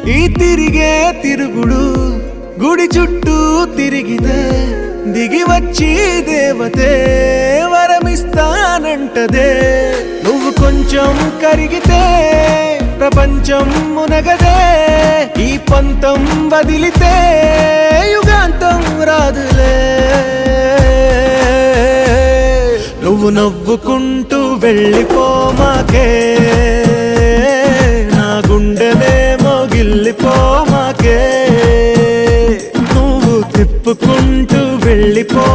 ఈ తిరిగే తిరుగుడు గుడి చుట్టూ తిరిగితే దిగి వచ్చి దేవతే వరమిస్తానంటదే. నువ్వు కొంచెం కరిగితే ప్రపంచం మునగదే. ఈ పంతం వదిలితే యుగాంతం రాదులే. నువ్వు నవ్వుకుంటూ వెళ్ళిపోమాకే, నా గుండెనేమో గిల్లిపోమాకే. నువ్వు తిప్పుకుంటూ వెళ్ళిపో